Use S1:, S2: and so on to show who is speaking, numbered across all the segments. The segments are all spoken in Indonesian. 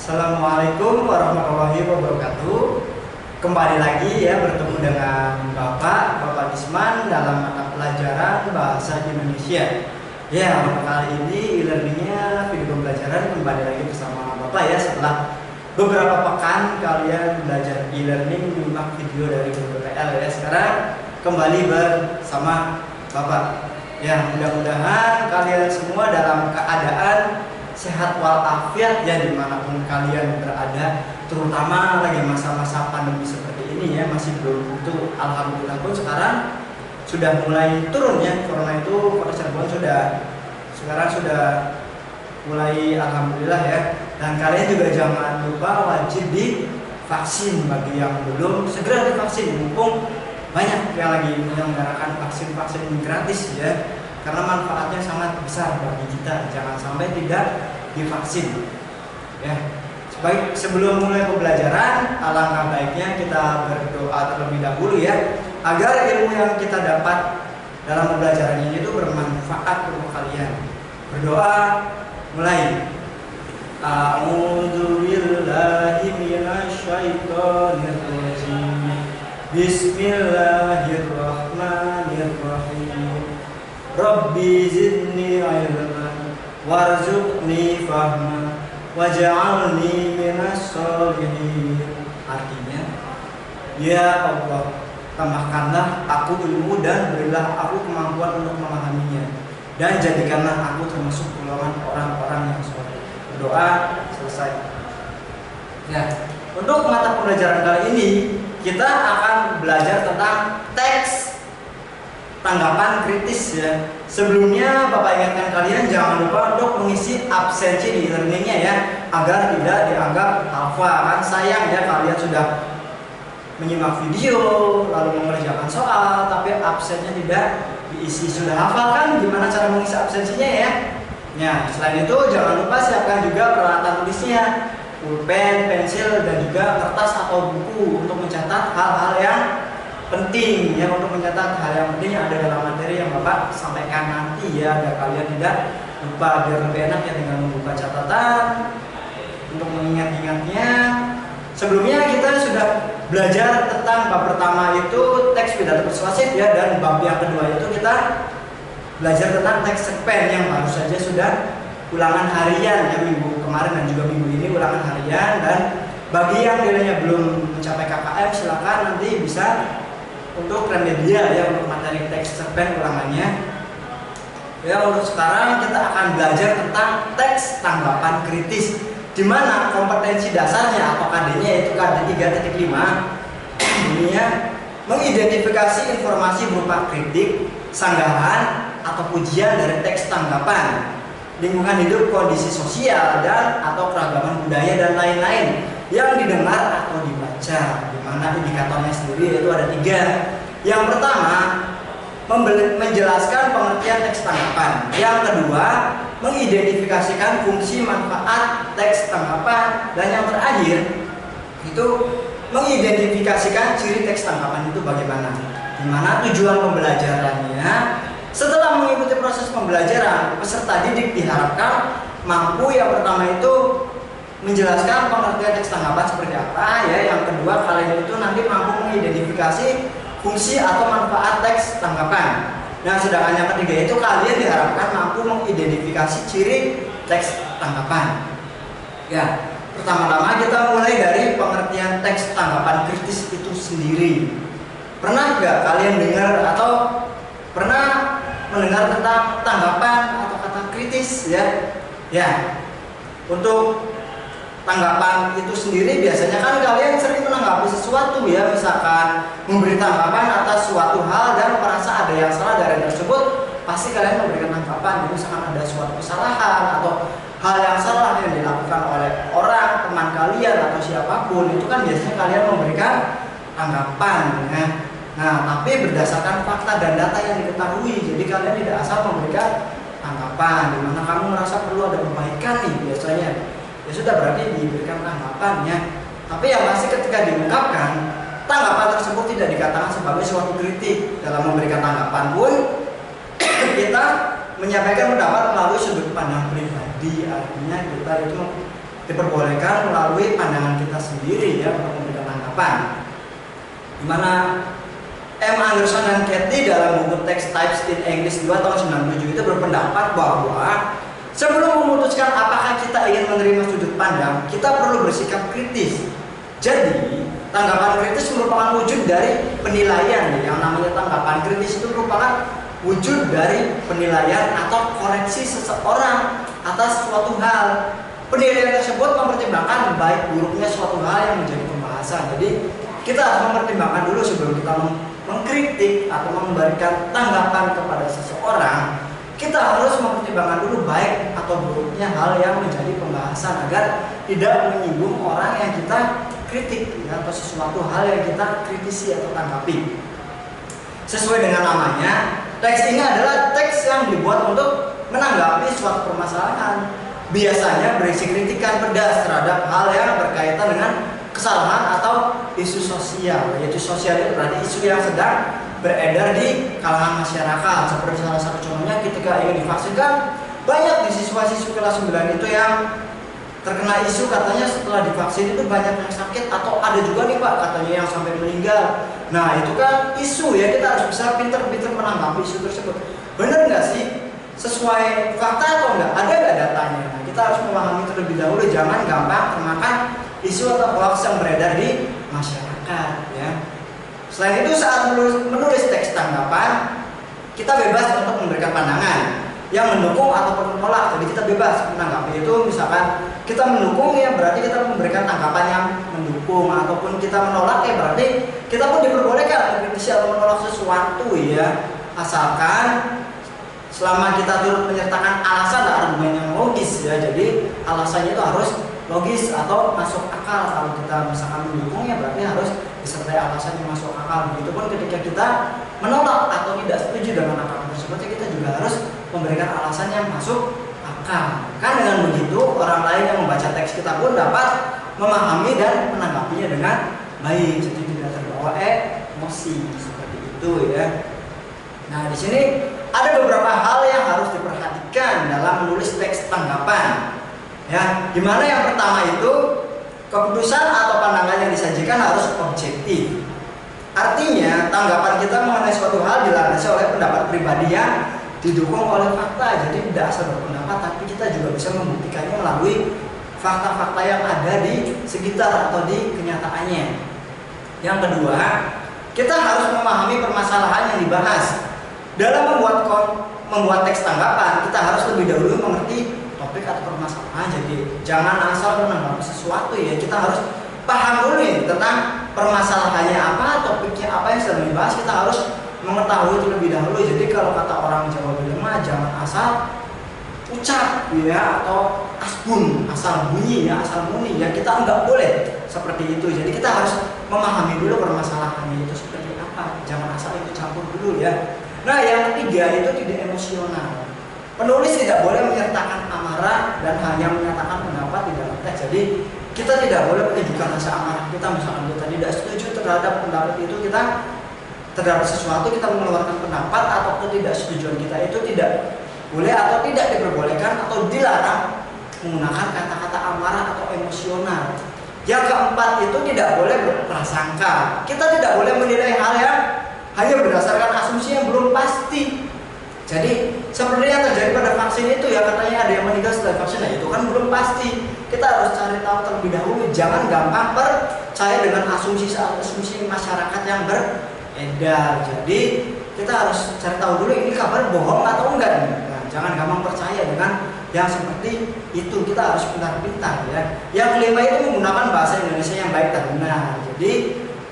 S1: Assalamualaikum warahmatullahi wabarakatuh. Kembali lagi ya bertemu dengan Bapak Disman dalam mata pelajaran Bahasa Indonesia. Ya, kali ini e-learningnya video pembelajaran kembali lagi bersama Bapak ya. Setelah beberapa pekan kalian belajar e-learning menyimak video dari BPL ya. Sekarang kembali bersama Bapak. Ya, mudah-mudahan kalian semua dalam keadaan sehat walafiat ya dimanapun kalian berada, terutama lagi masa-masa pandemi seperti ini ya, masih belum itu. Alhamdulillah pun sekarang sudah mulai turun ya, corona itu Kota Cirebon sekarang sudah mulai alhamdulillah ya. Dan kalian juga jangan lupa wajib divaksin. Bagi yang belum, segera divaksin, mumpung banyak yang lagi menyelenggarakan vaksin gratis ya, karena manfaatnya sangat besar bagi kita. Jangan sampai tidak divaksin ya. Baik, sebelum mulai pembelajaran, alangkah baiknya kita berdoa terlebih dahulu ya, agar ilmu yang kita dapat dalam pembelajaran ini itu bermanfaat untuk kalian. Berdoa mulai. A'udzu billahi minasyaitonir rajim. Bismillahirrahmanirrahim. Rabbi zidni ilman warzuqni fahma waj'alni minas sholihin. Artinya, ya Allah, tambahkanlah aku ilmu dan berilah aku kemampuan untuk memahaminya, dan jadikanlah aku termasuk golongan orang-orang yang saleh. Berdoa selesai. Ya, untuk mata pembelajaran kali ini kita akan belajar tentang teks tanggapan kritis ya. Sebelumnya Bapak ingatkan kalian jangan lupa untuk mengisi absensi di e-learningnya ya, agar tidak dianggap alfa. Kan sayang ya, kalian sudah menyimak video lalu mengerjakan soal tapi absennya tidak diisi. Sudah hafal kan gimana cara mengisi absensinya ya? Ya, selain itu jangan lupa siapkan juga peralatan tulisnya, pulpen, pensil, dan juga kertas atau buku untuk mencatat hal-hal yang penting ya, untuk mencatat hal yang penting yang ada dalam materi yang Bapak sampaikan nanti ya, agar kalian tidak lupa. Biar lebih enak ya, tinggal membuka catatan untuk mengingat-ingatnya. Sebelumnya kita sudah belajar tentang bab pertama itu teks pidato persuasif ya, dan bab yang kedua itu kita belajar tentang teks cerpen yang baru saja sudah ulangan harian ya, minggu kemarin dan juga minggu ini ulangan harian. Dan bagi yang nilainya belum mencapai KKM, silakan nanti bisa untuk remedia ya, untuk materi teks cerpen ulangannya. Ya, untuk sekarang kita akan belajar tentang teks tanggapan kritis, di mana kompetensi dasarnya atau KD-nya yaitu KD 3.5 ini ya, mengidentifikasi informasi berupa kritik, sanggahan atau pujian dari teks tanggapan, lingkungan hidup, kondisi sosial, dan atau keragaman budaya dan lain-lain yang didengar atau dibaca. Di mana indikatornya sendiri yaitu ada 3. Yang pertama, menjelaskan pengertian teks tanggapan. Yang kedua, mengidentifikasikan fungsi manfaat teks tanggapan. Dan yang terakhir itu mengidentifikasikan ciri teks tanggapan itu bagaimana. Di mana tujuan pembelajarannya, setelah mengikuti proses pembelajaran, peserta didik diharapkan mampu yang pertama itu menjelaskan pengertian teks tanggapan seperti apa ya. Yang kedua, kalian itu nanti mampu mengidentifikasi fungsi atau manfaat teks tanggapan. Nah, sedangkan yang ketiga itu kalian diharapkan mampu mengidentifikasi ciri teks tanggapan. Ya, pertama-tama kita mulai dari pengertian teks tanggapan kritis itu sendiri. Pernah nggak kalian dengar atau pernah mendengar tentang tanggapan atau kata kritis ya? Ya, untuk tanggapan itu sendiri biasanya kan kalian sering menanggapi sesuatu ya, misalkan memberi tanggapan atas suatu hal dan merasa ada yang salah dari tersebut, pasti kalian memberikan tanggapan. Jadi misalkan ada suatu kesalahan atau hal yang salah yang dilakukan oleh orang, teman kalian atau siapapun, itu kan biasanya kalian memberikan tanggapan ya. Nah, tapi berdasarkan fakta dan data yang diketahui, jadi kalian tidak asal memberikan tanggapan di mana kamu merasa perlu ada perbaikan nih biasanya. Ya sudah, berarti diberikan tanggapannya. Tapi yang pasti ketika diungkapkan, tanggapan tersebut tidak dikatakan sebagai suatu kritik. Dalam memberikan tanggapan pun kita menyampaikan pendapat melalui sudut pandang pribadi. Artinya kita itu diperbolehkan melalui pandangan kita sendiri ya untuk memberikan tanggapan. Dimana M. Anderson dan Kathy dalam buku Text Types in English 2 tahun 97 itu berpendapat bahwa sebelum memutuskan apakah kita ingin menerima sudut pandang, kita perlu bersikap kritis. Jadi, tanggapan kritis merupakan wujud dari penilaian. Yang namanya tanggapan kritis itu merupakan wujud dari penilaian atau koreksi seseorang atas suatu hal. Penilaian tersebut mempertimbangkan baik buruknya suatu hal yang menjadi pembahasan. Jadi kita harus mempertimbangkan dulu sebelum kita mengkritik atau memberikan tanggapan kepada seseorang. Kita harus mempertimbangkan dulu baik atau buruknya hal yang menjadi pembahasan agar tidak menyinggung orang yang kita kritik ya, atau sesuatu hal yang kita kritisi atau tanggapi. Sesuai dengan namanya, teks ini adalah teks yang dibuat untuk menanggapi suatu permasalahan. Biasanya berisi kritikan pedas terhadap hal yang berkaitan dengan kesalahan atau isu sosial. Yaitu sosial itu berarti isu yang sedang beredar di kalangan masyarakat. Seperti salah satu contohnya ketika ingin divaksinkan, banyak di siswa-siswa kelas 9 itu yang terkena isu katanya setelah divaksin itu banyak yang sakit, atau ada juga nih Pak katanya yang sampai meninggal. Nah itu kan isu ya, kita harus bisa pinter-pinter menanggapi isu tersebut. Bener nggak sih? Sesuai fakta atau enggak? Ada nggak datanya? Nah, kita harus memahami terlebih dahulu, jangan gampang termakan isu atau hoax yang beredar di masyarakat ya. Selain itu saat menulis teks tanggapan, kita bebas untuk memberikan pandangan yang mendukung ataupun menolak. Jadi kita bebas menanggapi itu. Misalkan kita mendukung ya berarti kita memberikan tanggapan yang mendukung, ataupun kita menolak ya berarti kita pun diperbolehkan mengkritisi atau menolak sesuatu ya, asalkan selama kita turut menyertakan alasan dan argumen yang logis ya. Jadi alasannya itu harus logis atau masuk akal. Kalau kita misalkan mendukung ya berarti harus disertai alasan yang masuk akal. Begitupun ketika kita menolak atau tidak setuju dengan apa tersebut ya kita juga harus memberikan alasan yang masuk akal. Kan dengan begitu orang lain yang membaca teks kita pun dapat memahami dan menanggapinya dengan baik, jadi tidak terbawa emosi seperti itu ya. Nah di sini ada beberapa hal yang harus diperhatikan dalam menulis teks tanggapan ya. Dimana yang pertama itu keputusan atau pandangan yang disajikan harus objektif. Artinya tanggapan kita mengenai suatu hal dilandasi oleh pendapat pribadi yang didukung oleh fakta. Jadi tidak asal berpendapat, tapi kita juga bisa membuktikannya melalui fakta-fakta yang ada di sekitar atau di kenyataannya. Yang kedua, kita harus memahami permasalahan yang dibahas. Dalam membuat teks tanggapan, kita harus lebih dahulu mengerti topik atau permasalahan. Jadi jangan asal menanggapi sesuatu ya. Kita harus paham dulu nih tentang permasalahannya apa, topiknya apa yang sedang dibahas. Kita harus mengetahui terlebih dahulu. Jadi kalau kata orang Jawa bilang mah jangan asal ucap ya, atau asbun, asal bunyi ya, asal muni ya. Kita nggak boleh seperti itu. Jadi kita harus memahami dulu permasalahannya itu seperti apa. Jangan asal ikut campur dulu ya. Nah yang ketiga itu tidak emosional. Penulis tidak boleh menyertakan amarah dan hanya menyatakan pendapat di dalam teks. Jadi kita tidak boleh menunjukkan rasa amarah kita. Misalkan kita tidak setuju terhadap pendapat itu, kita terhadap sesuatu kita mengeluarkan pendapat atau ketidaksetujuan kita itu tidak boleh atau tidak diperbolehkan atau dilarang menggunakan kata-kata amarah atau emosional. Yang keempat itu tidak boleh berprasangka. Kita tidak boleh menilai hal yang hanya berdasarkan asumsi yang belum pasti. Jadi seperti yang terjadi pada vaksin itu ya, katanya ada yang meninggal setelah vaksin, nah itu kan belum pasti. Kita harus cari tahu terlebih dahulu. Jangan gampang percaya dengan asumsi masyarakat yang beredar. Jadi kita harus cari tahu dulu ini kabar bohong atau enggak. Nah, jangan gampang percaya dengan yang seperti itu. Kita harus pintar-pintar ya. Yang kelima itu menggunakan bahasa Indonesia yang baik dan benar. Jadi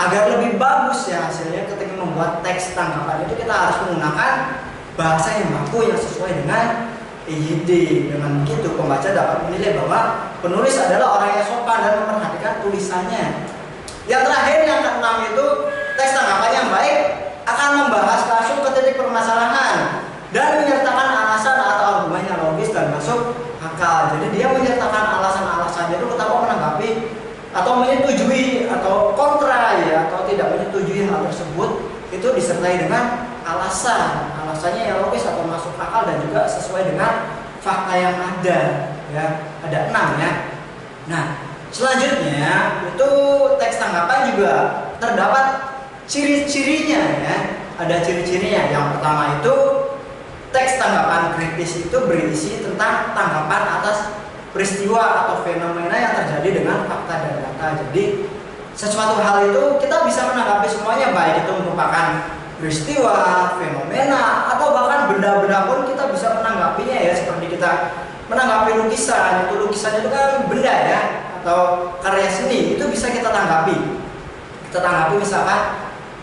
S1: agar lebih bagus ya hasilnya ketika membuat teks tanggapan itu, kita harus menggunakan bahasa yang baku yang sesuai dengan IYD. Dengan begitu pembaca dapat menilai bahwa penulis adalah orang yang sopan dan memperhatikan tulisannya. Yang terakhir, yang keenam itu teks tanggapan yang baik akan membahas langsung ke titik permasalahan dan menyertakan alasan atau argumen yang logis dan masuk akal. Jadi dia menyertakan alasan-alasannya itu betapa menanggapi atau menyetujui atau kontra ya, atau tidak menyetujui hal tersebut itu disertai dengan alasannya yang logis atau masuk akal dan juga sesuai dengan fakta yang ada ya. Ada 6 ya. Nah, selanjutnya itu teks tanggapan juga terdapat ciri-cirinya ya. Ada ciri-cirinya. Yang pertama itu teks tanggapan kritis itu berisi tentang tanggapan atas peristiwa atau fenomena yang terjadi dengan fakta dan data. Jadi sesuatu hal itu kita bisa menanggapi semuanya, baik itu merupakan peristiwa, fenomena, atau bahkan benda-benda pun kita bisa menanggapinya ya. Seperti kita menanggapi lukisan, itu lukisan itu kan benda ya, atau karya seni, itu bisa kita tanggapi. Kita tanggapi misalkan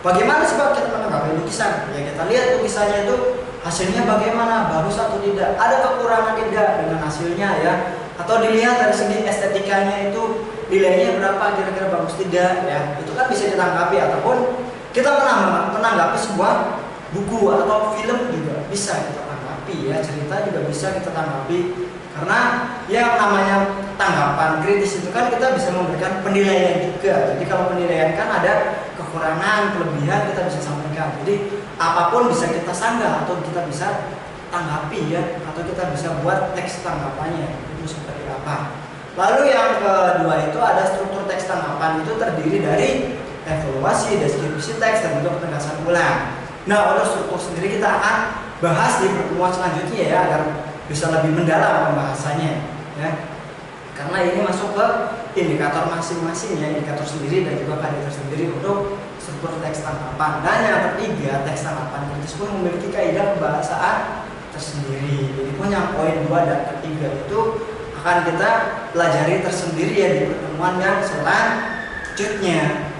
S1: bagaimana sebab kita menanggapi lukisan? Ya kita lihat lukisannya itu hasilnya bagaimana, bagus atau tidak, ada kekurangan tidak dengan hasilnya ya, atau dilihat dari segi estetikanya itu nilainya berapa, kira-kira bagus tidak ya, itu kan bisa ditanggapi. Ataupun kita menanggapi sebuah buku atau film juga bisa kita tanggapi ya, cerita juga bisa kita tanggapi. Karena yang namanya tanggapan kritis itu kan kita bisa memberikan penilaian juga. Jadi kalau penilaian kan ada kekurangan, kelebihan kita bisa sampaikan. Jadi apapun bisa kita sanggah atau kita bisa tanggapi ya, atau kita bisa buat teks tanggapannya itu seperti apa. Lalu yang kedua itu ada struktur teks tanggapan, itu terdiri dari evaluasi, deskripsi teks, dan juga penegasan ulang. Nah, untuk struktur sendiri kita akan bahas di pertemuan selanjutnya ya, agar bisa lebih mendalam pembahasannya ya. Karena ini masuk ke indikator masing-masing ya, indikator sendiri dan juga kaidah tersendiri untuk struktur teks tanggapan. Dan yang ketiga, teks tanggapan kritis pun memiliki kaidah pembahasaan tersendiri. Jadi pun yang poin 2 dan ketiga itu akan kita pelajari tersendiri ya di pertemuan yang selanjutnya.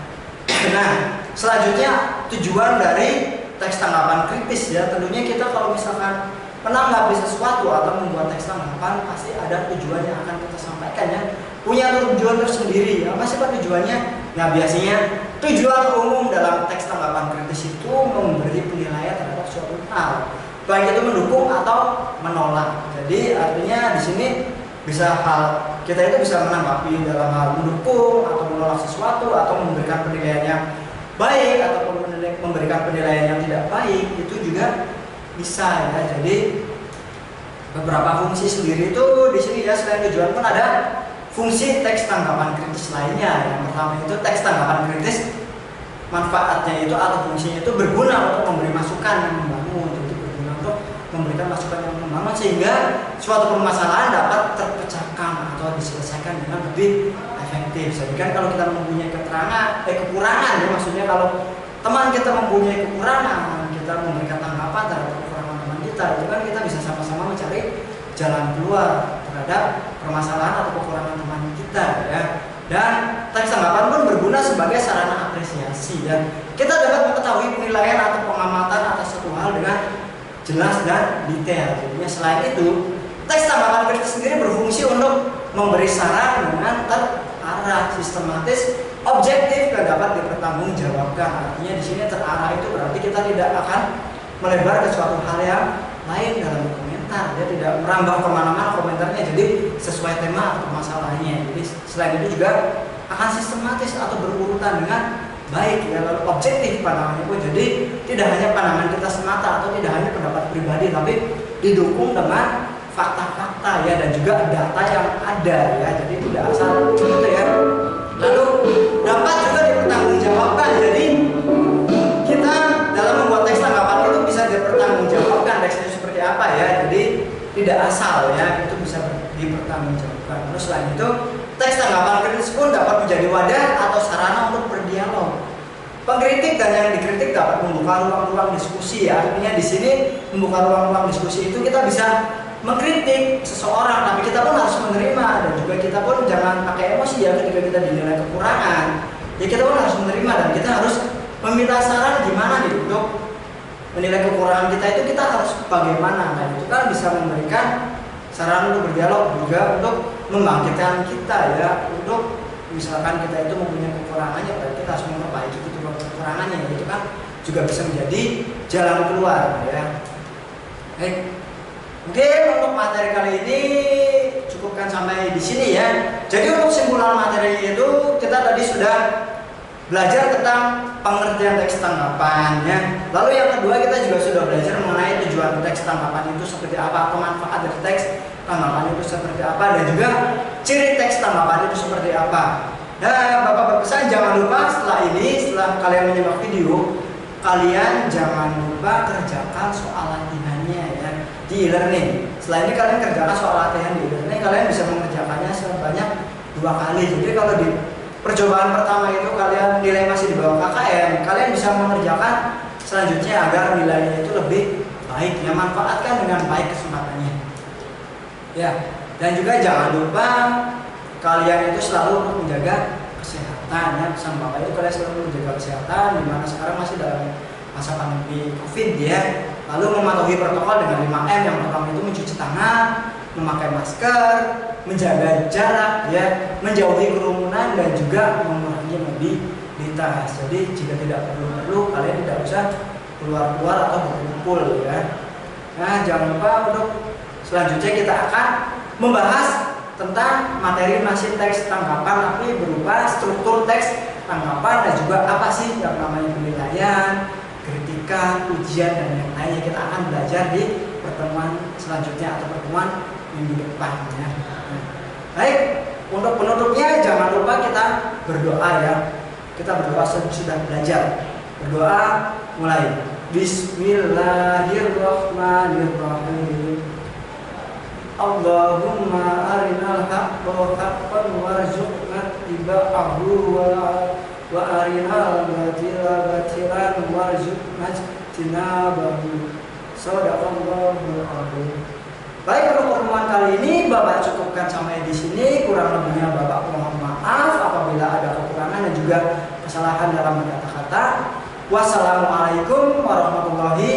S1: Nah, selanjutnya tujuan dari teks tanggapan kritis ya, tentunya kita kalau misalkan menanggapi sesuatu atau membuat teks tanggapan pasti ada tujuan yang akan kita sampaikan ya, punya tujuan tersendiri. Apa sih Pak tujuannya? Nah, biasanya tujuan umum dalam teks tanggapan kritis itu memberi penilaian terhadap suatu hal, baik itu mendukung atau menolak. Jadi artinya di sini bisa hal kita itu bisa menanggapi dalam hal mendukung atau menolak sesuatu, atau memberikan penilaian yang baik ataupun memberikan penilaian yang tidak baik, itu juga bisa ya. Jadi beberapa fungsi sendiri itu di sini ya, selain tujuan pun ada fungsi teks tanggapan kritis lainnya. Yang pertama itu teks tanggapan kritis manfaatnya itu atau fungsinya itu berguna untuk memberi masukan yang membangun. Jadi berguna untuk memberikan masukan yang membangun sehingga suatu permasalahan dapat terpecahkan atau diselesaikan dengan lebih efektif. Jadi kan kalau kita mempunyai kekurangan ya, maksudnya kalau teman kita mempunyai kekurangan, kita memberikan tanggapan terhadap kekurangan teman kita, itu kan kita bisa sama-sama mencari jalan keluar terhadap permasalahan atau kekurangan teman kita ya. Dan teks tanggapan pun berguna sebagai sarana apresiasi dan kita dapat mengetahui penilaian atau pengamatan atas satu hal dengan jelas dan detail. Jadinya selain itu, teks tanggapan kritis sendiri berfungsi untuk memberi saran dengan terarah, sistematis, objektif, dan dapat dipertanggungjawabkan. Artinya di sini terarah itu berarti kita tidak akan melebar ke suatu hal yang lain dalam komentar. Dia tidak merambah kemana-mana komentarnya, jadi sesuai tema atau masalahnya. Jadi selain itu juga akan sistematis atau berurutan dengan baik ya, lalu objektif pandangannya pun. Jadi tidak hanya pandangan kita semata atau tidak hanya pendapat pribadi, tapi didukung dengan fakta-fakta ya, dan juga data yang ada ya. Jadi tidak asal gitu ya. Lalu dapat juga dipertanggungjawabkan. Jadi kita dalam membuat teks tanggapan itu bisa dipertanggungjawabkan teksnya seperti apa ya. Jadi tidak asal ya, itu bisa dipertanggungjawabkan. Terus selain itu, teks tanggapan kritis pun dapat menjadi wadah atau sarana untuk berdialog. Pengkritik dan yang dikritik dapat membuka ruang-ruang diskusi ya. Artinya di sini membuka ruang-ruang diskusi itu kita bisa mengkritik seseorang, tapi kita pun harus menerima, dan juga kita pun jangan pakai emosi ya ketika kita dinilai kekurangan. Ya kita pun harus menerima dan kita harus meminta saran gimana nih untuk menilai kekurangan kita itu kita harus bagaimana. Nah itu kan bisa memberikan saran untuk berdialog, juga untuk membangkitkan kita ya, untuk misalkan kita itu mempunyai kekurangannya, berarti kita harus memperbaiki itu kekurangannya. Itu kan juga bisa menjadi jalan keluar ya. Baik. Mungkin untuk materi kali ini cukupkan sampai di sini ya. Jadi untuk simpulan materi itu kita tadi sudah belajar tentang pengertian teks tanggapan ya. Lalu yang kedua kita juga sudah belajar mengenai tujuan teks tanggapan itu seperti apa, atau manfaat dari teks tanggapan itu seperti apa dan juga ciri teks tanggapan itu seperti apa. Nah, Bapak berpesan jangan lupa setelah kalian menyimak video, kalian jangan lupa kerjakan soal latihannya ya di e-learning. Setelah ini kalian kerjakan soal latihan di e-learning, kalian bisa mengerjakannya sebanyak 2 kali. Jadi kalau di percobaan pertama itu kalian nilai masih di bawah KKM, kalian bisa mengerjakan selanjutnya agar nilainya itu lebih baik. Ya, manfaatkan dengan baik kesempatannya. Ya, dan juga jangan lupa kalian itu selalu menjaga kesehatan ya. Pesan Bapak itu kalian selalu menjaga kesehatan, dimana sekarang masih dalam masa pandemi COVID ya. Lalu mematuhi protokol dengan 5M. Yang pertama itu mencuci tangan, memakai masker, menjaga jarak ya, menjauhi kerumunan dan juga mengurangi mobilitas. Jadi jika tidak perlu kalian tidak usah keluar atau berkumpul ya. Nah, jangan lupa untuk selanjutnya kita akan membahas tentang materi masih teks tanggapan tapi berupa struktur teks tanggapan dan juga apa sih yang namanya penilaian, kritikan, ujian dan yang lainnya. Kita akan belajar di pertemuan selanjutnya atau pertemuan minggu depannya. Baik, untuk penutupnya jangan lupa kita berdoa ya. Kita berdoa sudah belajar. Berdoa mulai. Bismillahirrahmanirrahim. Allahumma arinal haqqa haqqan warzuqna ittiba'ahu wa arinal batila batilan warzuqna ijtinabahu. Shadaqallahul azim. Baik, untuk pertemuan kali ini Bapak cukupkan sampai di sini. Kurang lebihnya Bapak mohon maaf apabila ada kekurangan dan juga kesalahan dalam kata-kata. Wassalamualaikum warahmatullahi